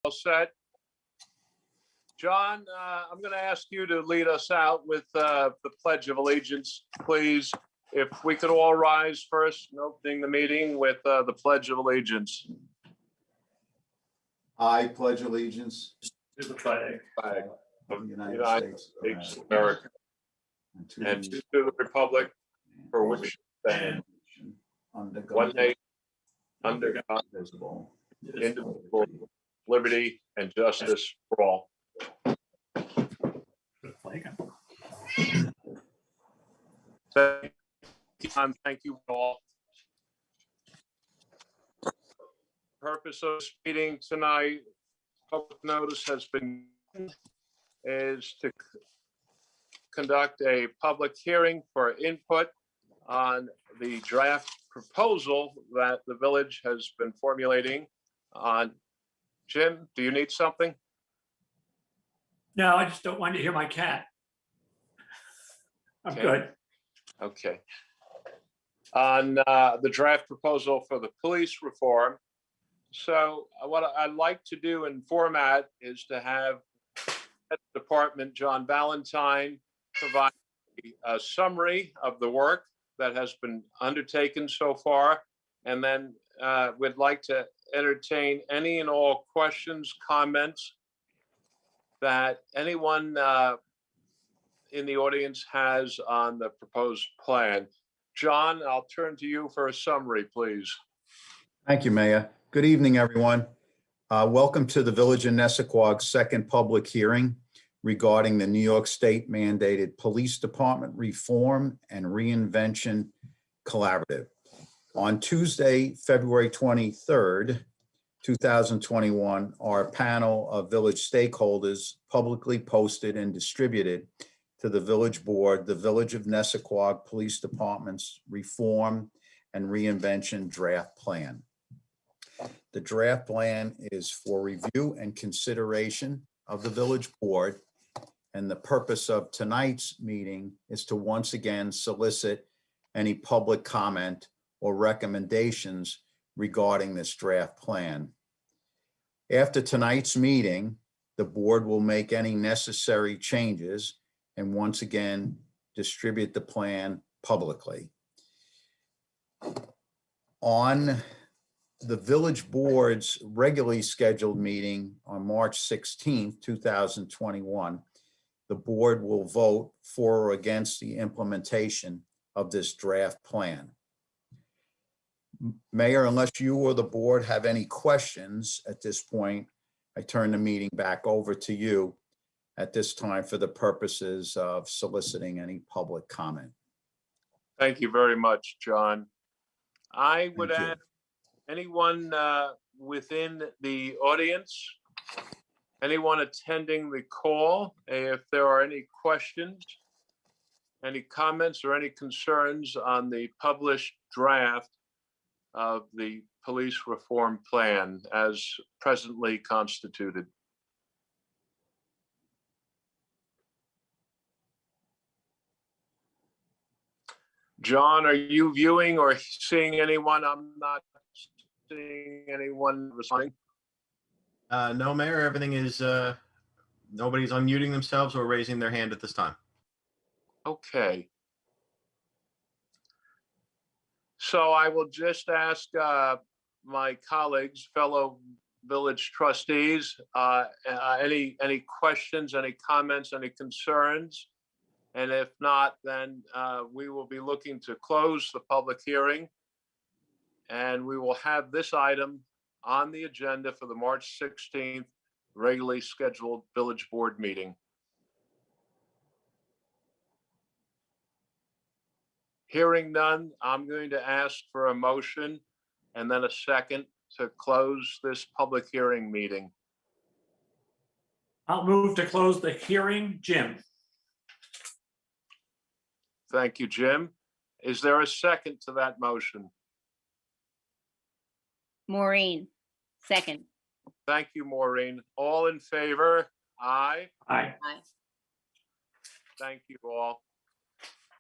all set. John, I'm going to ask you to lead us out with the Pledge of Allegiance, please. If we could all rise first in opening the meeting with the Pledge of Allegiance. I pledge allegiance To the flag of the United States of America, America, and to the republic for which it stands, under one God, nation, under God, indivisible, indivisible, liberty and justice for all. Thank you, John. Thank you all. Purpose of this meeting tonight, public notice has been is to conduct a public hearing for input on the draft proposal that the village has been formulating on. Jim, do you need something? No, I just don't want to hear my cat. I'm Okay. good. Okay. On the draft proposal for the police reform. So what I'd like to do in format is to have Head of Department John Valentine provide a summary of the work that has been undertaken so far. And then we'd like to entertain any and all questions, comments that anyone in the audience has on the proposed plan. John, I'll turn to you for a summary, please. Thank you, Mayor. Good evening, everyone. Welcome to the Village of Nissequogue's second public hearing regarding the New York State mandated Police Department Reform and Reinvention Collaborative. On Tuesday, February 23rd, 2021, our panel of village stakeholders publicly posted and distributed to the village board the Village of Nissequogue Police Department's Reform and Reinvention Draft Plan. The draft plan is for review and consideration of the village board, and the purpose of tonight's meeting is to once again solicit any public comment or recommendations regarding this draft plan. After tonight's meeting, the board will make any necessary changes and once again distribute the plan publicly. On the village board's regularly scheduled meeting on March 16th, 2021, the board will vote for or against the implementation of this draft plan. Mayor, unless you or the board have any questions at this point, I turn the meeting back over to you at this time for the purposes of soliciting any public comment. Thank you very much, John. I would Thank you. ask anyone within the audience, anyone attending the call, if there are any questions, any comments or any concerns on the published draft of the police reform plan as presently constituted. John, are you viewing or seeing anyone? I'm not seeing anyone responding. No, Mayor, everything is, nobody's unmuting themselves or raising their hand at this time. Okay. So I will just ask my colleagues, fellow village trustees, any questions, any comments, any concerns? And if not, then we will be looking to close the public hearing. And we will have this item on the agenda for the March 16th regularly scheduled village board meeting. Hearing none, I'm going to ask for a motion and then a second to close this public hearing meeting. I'll move to close the hearing. Jim. Thank you, Jim. Is there a second to that motion? Maureen, second. Thank you, Maureen. All in favor? Aye. Aye. Aye. Thank you all.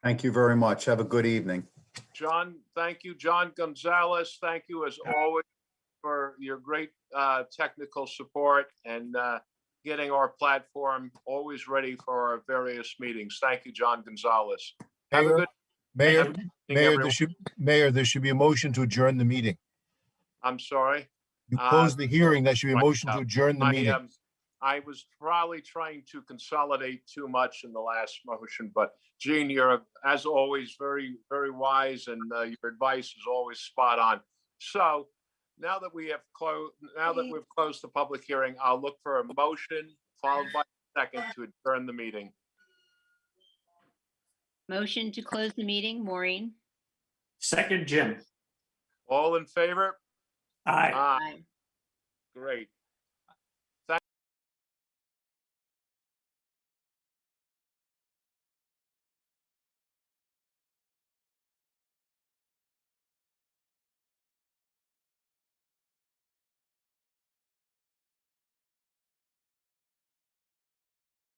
Thank you very much. Have a good evening. John, thank you. John Gonzalez, thank you as always for your great technical support and getting our platform always ready for our various meetings. Thank you, John Gonzalez. Have a Mayor, good Mayor, evening, Mayor, everyone. There should be a motion to adjourn the meeting. I'm sorry. You closed the hearing. There should be a right, motion to adjourn the meeting. I was probably trying to consolidate too much in the last motion, but Gene, you're, as always, very, very wise, and your advice is always spot on. So now that we've closed the public hearing, I'll look for a motion followed by a second to adjourn the meeting. Motion to close the meeting, Maureen. Second, Jim. All in favor? Aye. Aye. Aye. Great.